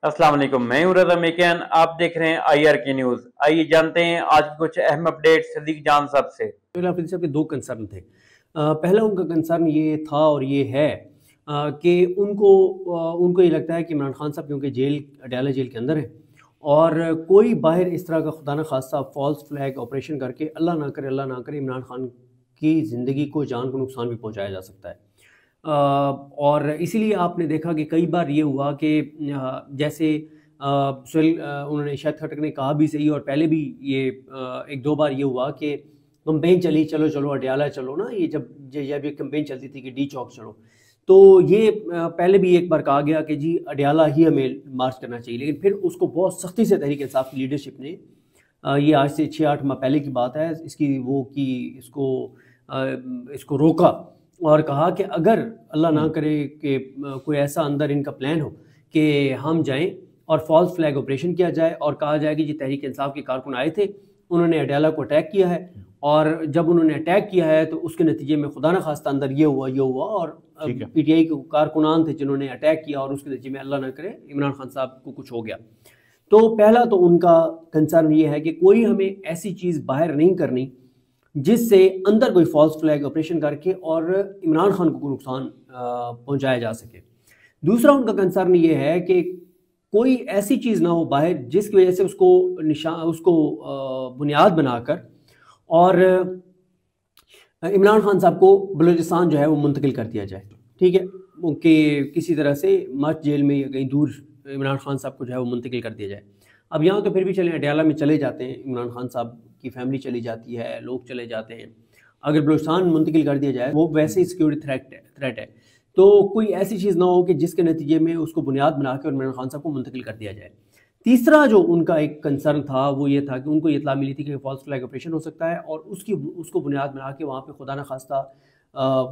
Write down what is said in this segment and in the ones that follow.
अस्सलाम वालेकुम, मैं हूं रज़ा मेकियान। आप देख रहे हैं IR की न्यूज़। आइए जानते हैं आज की कुछ अहम अपडेट सदीक जान साहब से। हाफिज साहब के दो कंसर्न थे। पहला उनका कंसर्न ये था और ये है कि उनको ये लगता है कि इमरान खान साहब क्योंकि अडयाला जेल के अंदर है और कोई बाहर इस तरह का खुदा न खास्ता फॉल्स फ्लैग ऑपरेशन करके अल्लाह ना करे इमरान खान की ज़िंदगी को, जान को नुकसान भी पहुंचाया जा सकता है। और इसीलिए आपने देखा कि कई बार ये हुआ कि जैसे उन्होंने शायद खटक ने कहा भी सही और पहले भी ये एक दो बार ये हुआ कि कंपेन चली, चलो चलो अडयाला चलो ना, ये जब ये कंपेन चलती थी कि डी चौक चलो, तो ये पहले भी एक बार कहा गया कि जी अडयाला ही हमें मार्च करना चाहिए, लेकिन फिर उसको बहुत सख्ती से तहरीक इंसाफ की लीडरशिप ने, ये आज से 6-8 माह पहले की बात है, इसको रोका और कहा कि अगर अल्लाह ना करे कि कोई ऐसा अंदर इनका प्लान हो कि हम जाएं और फॉल्स फ्लैग ऑपरेशन किया जाए और कहा जाए कि जी तहरीक इंसाफ के कारकुन आए थे, उन्होंने अडयाला को अटैक किया है और जब उन्होंने अटैक किया है तो उसके नतीजे में खुदा न खास्ता अंदर ये हुआ और PTI के कारकुनान थे जिन्होंने अटैक किया और उसके नतीजे में अल्लाह ना करे इमरान खान साहब को कुछ हो गया। तो पहला तो उनका कंसर्न ये है कि कोई हमें ऐसी चीज़ बाहर नहीं करनी जिससे अंदर कोई फॉल्स फ्लैग ऑपरेशन करके और इमरान खान को नुकसान पहुंचाया जा सके। दूसरा उनका कंसर्न ये है कि कोई ऐसी चीज़ ना हो बाहर जिसकी वजह से उसको बुनियाद बनाकर और इमरान खान साहब को बलूचिस्तान जो है वो मुंतकिल कर दिया जाए, ठीक है, कि किसी तरह से मर्च जेल में या कहीं दूर इमरान खान साहब को जो है वो मुंतकिल कर दिया जाए। अब यहाँ तो फिर भी चले अडयाला में चले जाते हैं, इमरान खान साहब की फैमिली चली जाती है, लोग चले जाते हैं, अगर बलूचिस्तान मुंतकिल कर दिया जाए वो वैसे ही सिक्योरिटी थ्रेट है, तो कोई ऐसी चीज़ ना हो कि जिसके नतीजे में उसको बुनियाद बना के और इमरान खान साहब को मुंतकिल कर दिया जाए। तीसरा जो उनका एक कंसर्न था वो ये था कि उनको ये इत्तला मिली थी कि फॉल्स फ्लैग ऑपरेशन हो सकता है और उसको बुनियाद बना के वहाँ पे खुदा न खास्ता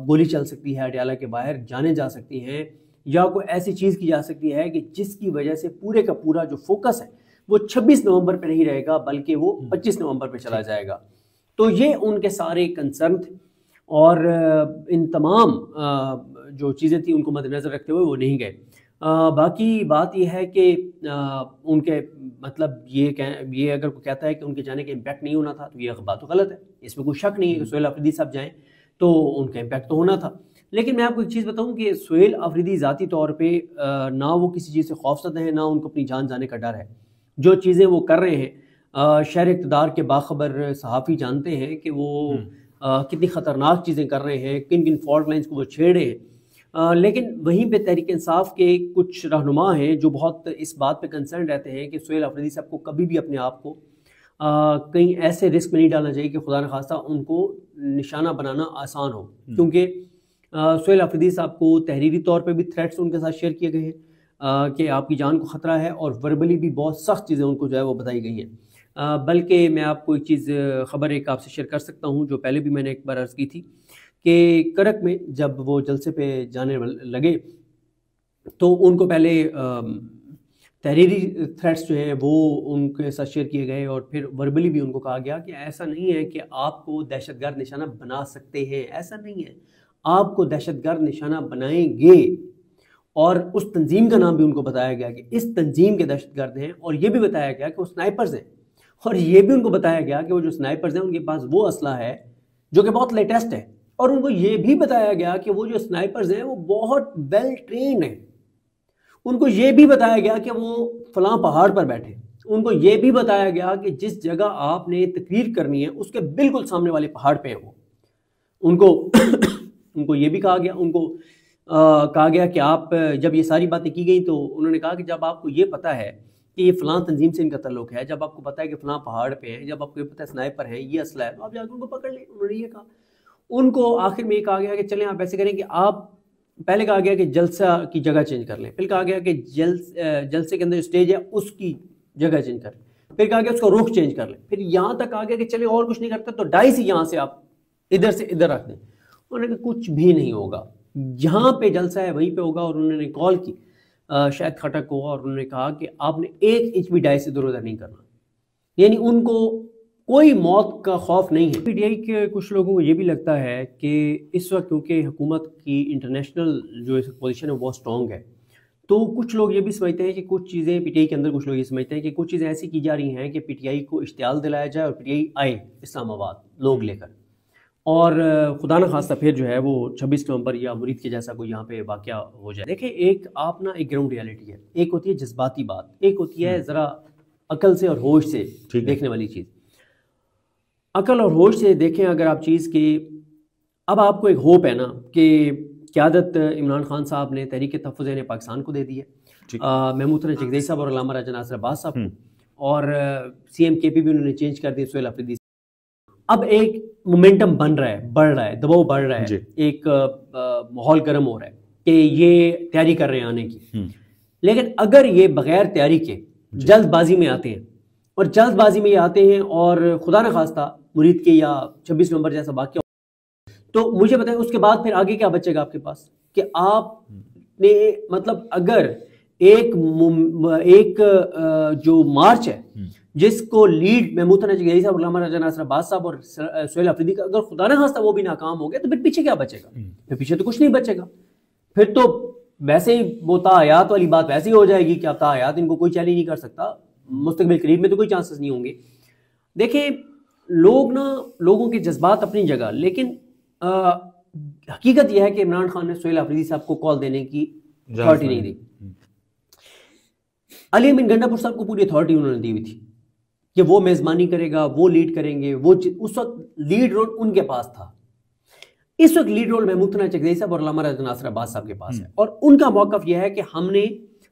गोली चल सकती है, अडयाला के बाहर जाने जा सकती हैं या कोई ऐसी चीज़ की जा सकती है कि जिसकी वजह से पूरे का पूरा जो फोकस है वो 26 नवंबर पे नहीं रहेगा बल्कि वो 25 नवंबर पे चला जाएगा। तो ये उनके सारे कंसर्न थे और इन तमाम जो चीज़ें थी उनको मद्देनज़र रखते हुए वो नहीं गए। बाकी बात यह है कि उनके मतलब ये अगर कोई कहता है कि उनके जाने का इम्पैक्ट नहीं होना था तो ये बात तो गलत है, इसमें कोई शक नहीं है कि सुहेल अफरीदी साहब जाएँ तो उनका इम्पैक्ट तो होना था। लेकिन मैं आपको एक चीज़ बताऊं कि सुहेल अफरीदी ज़ाती तौर पे ना वो किसी चीज़ से खौफजदा है ना उनको अपनी जान जाने का डर है। जो चीज़ें वो कर रहे हैं शहर इक़्तिदार के बाखबर सहाफ़ी जानते हैं कि वो कितनी ख़तरनाक चीज़ें कर रहे हैं, किन किन फॉल्ट लाइन्स को वो छेड़े हैं। लेकिन वहीं पे तहरीक इंसाफ के कुछ रहनुमा हैं जो बहुत इस बात पे कंसर्न रहते हैं कि सुहेल अफरीदी साहब को कभी भी अपने आप को कहीं ऐसे रिस्क में नहीं डालना चाहिए कि खुदा न खास्ता उनको निशाना बनाना आसान हो, क्योंकि सुहेल अफरीदी साहब को तहरीरी तौर पे भी थ्रेट्स उनके साथ शेयर किए गए हैं कि आपकी जान को ख़तरा है और वर्बली भी बहुत सख्त चीज़ें उनको जो है वो बताई गई हैं। बल्कि मैं आपको एक चीज़ ख़बर एक आपसे शेयर कर सकता हूँ जो पहले भी मैंने एक बार अर्ज़ की थी कि करक में जब वो जलसे पे जाने लगे तो उनको पहले तहरीरी थ्रेट्स जो हैं वो उनके साथ शेयर किए गए और फिर वर्बली भी उनको कहा गया कि ऐसा नहीं है कि आपको दहशतगर्द निशाना बना सकते हैं, ऐसा नहीं है, आपको दहशतगर्द निशाना बनाएंगे। और उस तंजीम का नाम भी उनको बताया गया कि इस तंजीम के दहशतगर्द हैं और ये भी बताया गया कि वो स्नाइपर्स हैं और ये भी उनको बताया गया कि वो जो स्नाइपर्स हैं उनके पास वो असला है जो कि बहुत लेटेस्ट है और उनको ये भी बताया गया कि वो जो स्नाइपर्स हैं वो बहुत वेल ट्रेन्ड हैं। उनको ये भी बताया गया कि वो फलां पहाड़ पर बैठे, उनको ये भी बताया गया कि जिस जगह आपने तकरीर करनी है उसके बिल्कुल सामने वाले पहाड़ पे है वो। उनको ये भी कहा गया, कहा गया कि आप जब ये सारी बातें की गई तो उन्होंने कहा कि जब आपको ये पता है कि ये फलां तंजीम से इनका ताल्लुक है, जब आपको पता है कि फलां पहाड़ पे है, जब आपको ये पता है स्नाइपर है, ये असला है, तो आप जाकर उनको पकड़ लें। उन्होंने ये कहा। उनको आखिर में ये कहा गया कि चलें आप ऐसे करें कि आप पहले कहा गया कि जलसा की जगह चेंज कर लें, फिर कहा गया कि जलसे के अंदर जो स्टेज है उसकी जगह चेंज कर लें, फिर कहा गया उसका रुख चेंज कर लें, फिर यहाँ तक कहा गया कि चले और कुछ नहीं करता तो डाइस ही यहाँ से आप इधर से इधर रख दें। उन्होंने कहा कुछ भी नहीं होगा, जहाँ पे जलसा है वहीं पे होगा। और उन्होंने कॉल की शायद खटक को और उन्होंने कहा कि आपने 1 इंच भी डाइस इधर उधर नहीं करना, यानी उनको कोई मौत का खौफ नहीं है। PTI के कुछ लोगों को ये भी लगता है कि इस वक्त क्योंकि हुकूमत की इंटरनेशनल जो पोजीशन है वो स्ट्रॉन्ग है, تو کچھ لوگ یہ بھی سمجھتے ہیں کہ کچھ چیزیں پی ٹی آئی کے اندر، کچھ لوگ یہ سمجھتے ہیں کہ کچھ چیزیں ایسی کی جا رہی ہیں کہ پی ٹی آئی کو اشتعال دلایا جائے اور پی ٹی آئی آئے اسلام آباد لوگ لے کر، اور خدا نہ خواستہ پھر جو ہے وہ 26 نومبر یا مرید کے جیسا کوئی یہاں پہ واقعہ ہو جائے۔ دیکھیں ایک آپ نا ایک گراؤنڈ ریالٹی ہے، ایک ہوتی ہے جذباتی بات، ایک ہوتی ہے ذرا عقل سے اور ہوش سے دیکھنے والی چیز۔ عقل اور ہوش سے دیکھیں اگر آپ چیز کی، اب آپ کو ایک ہوپ ہے نا کہ قیادت عمران خان صاحب نے تحریک تحفظ نے پاکستان کو دے دی ہے، محمود حسن چکدئی صاحب اور علامہ راجہ ناصر عباس صاحب کو، اور سی ایم کے پی بھی انہوں نے چینج کر دی سہیل آفریدی۔ اب ایک مومنٹم بن رہا ہے، بڑھ رہا ہے، دباؤ بڑھ رہا ہے، ایک ماحول گرم ہو رہا ہے کہ یہ تیاری کر رہے ہیں آنے کی، لیکن اگر یہ بغیر تیاری کے جلد بازی میں آتے ہیں، اور جلد بازی میں یہ آتے ہیں اور خدا نہ خواستہ مرید کے یا 26 نومبر جیسا واقعہ، تو مجھے بتائیں اس کے بعد پھر آگے کیا بچے گا آپ کے پاس؟ کہ آپ نے مطلب اگر ایک جو مارچ ہے جس کو لیڈ محمود حسن چکدئی صاحب، علامہ راجہ ناصر عباس صاحب اور سہیل آفریدی کا، اگر خدا نہ خواستہ وہ بھی ناکام ہو گیا تو پھر پیچھے کیا بچے گا؟ پھر پیچھے تو کچھ نہیں بچے گا، پھر تو ویسے ہی وہ تاحیات والی بات ویسے ہی ہو جائے گی کہ اب تاحیات ان کو کوئی چیلنج نہیں کر سکتا، مستقبل قریب میں تو کوئی چانسز نہیں ہوں گے۔ دیکھیں لوگوں کے جذبات اپنی جگہ، لیکن حقیقت یہ ہے کہ عمران خان نے سہیل آفریدی صاحب کو کال دینے کی اتھارٹی نہیں دی، علی امین گنڈا صاحب کو پوری اتھارٹی انہوں نے دی ہوئی تھی کہ وہ میزبانی کرے گا، وہ لیڈ کریں گے، وہ اس وقت لیڈ رول ان کے پاس تھا۔ اس وقت لیڈ رول محمود حسن چکدئی صاحب اور علامہ راجہ ناصر عباس صاحب کے پاس ہے، اور ان کا موقف یہ ہے کہ ہم نے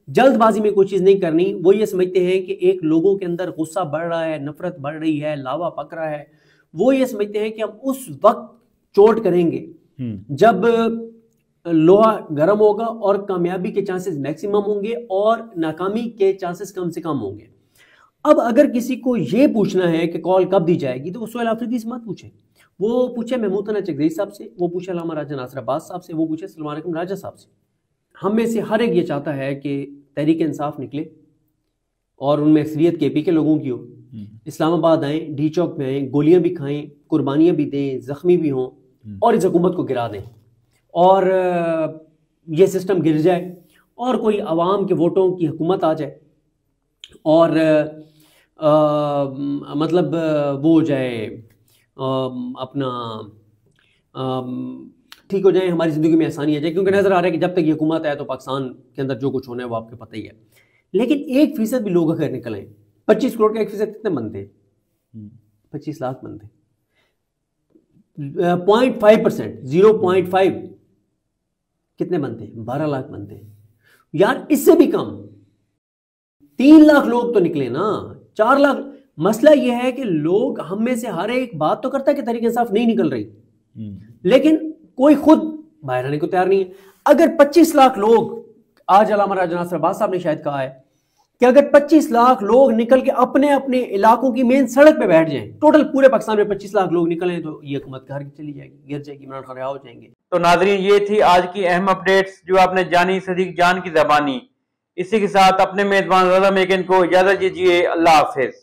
جلد بازی میں کوئی چیز نہیں کرنی۔ وہ یہ سمجھتے ہیں کہ ایک لوگوں کے اندر غصہ بڑھ رہا ہے، نفرت بڑھ رہی ہے، لاوا پک رہا ہے، وہ یہ سمجھتے ہیں کہ ہم اس وقت چوٹ کریں گے جب لوہا گرم ہوگا اور کامیابی کے چانسز میکسیمم ہوں گے اور ناکامی کے چانسز کم سے کم ہوں گے۔ اب اگر کسی کو یہ پوچھنا ہے کہ کال کب دی جائے گی تو وہ سہیل آفریدی سے مت پوچھے، وہ پوچھے محمود حسن چکدئی صاحب سے، وہ پوچھے علامہ راجہ ناصر عباس صاحب سے، وہ پوچھے سلمان اکرم راجہ صاحب سے۔ ہم میں سے ہر ایک یہ چاہتا ہے کہ تحریک انصاف نکلے اور ان میں اکثریت کے پی کے لوگوں کی ہو، اسلام آباد آئیں، ڈی چوک میں آئیں، گولیاں بھی کھائیں، قربانیاں بھی دیں، زخمی بھی ہوں، اور اس حکومت کو گرا دیں، اور یہ سسٹم گر جائے اور کوئی عوام کے ووٹوں کی حکومت آ جائے، اور مطلب وہ ہو جائے، اپنا ٹھیک ہو جائے، ہماری زندگی میں آسانی آ جائے، کیونکہ نظر آ رہا ہے کہ جب تک یہ حکومت ہے تو پاکستان کے اندر جو کچھ ہونا ہے وہ آپ کو پتہ ہی ہے۔ لیکن 1% بھی لوگ اگر نکل آئیں، 25 کروڑ کا 1% کتنے بنتے؟ 25 لاکھ بنتے، 0.5%، 0.5 کتنے بنتے ہیں؟ 12 لاکھ بنتے ہیں۔ یار اس سے بھی کم 3 لاکھ لوگ تو نکلے نا، 4 لاکھ۔ مسئلہ یہ ہے کہ لوگ ہم میں سے ہر ایک بات تو کرتا ہے کہ تحریک انصاف نہیں نکل رہی، لیکن کوئی خود باہر آنے کو تیار نہیں ہے۔ اگر 25 لاکھ لوگ، آج علامہ راجہ ناصر عباس صاحب نے شاید کہا ہے کہ اگر 25 لاکھ لوگ نکل کے اپنے اپنے علاقوں کی مین سڑک پہ بیٹھ جائیں، ٹوٹل پورے پاکستان میں 25 لاکھ لوگ نکلیں تو یہ حکومت گھر چلی جائے گی، گر جائے گی، عمران خان رہا ہو جائیں گے۔ تو ناظرین یہ تھی آج کی اہم اپڈیٹس جو آپ نے جانی صدیق جان کی زبانی۔ اسی کے ساتھ اپنے میزبان رضا میکن کو اجازت دیجیے، اللہ حافظ۔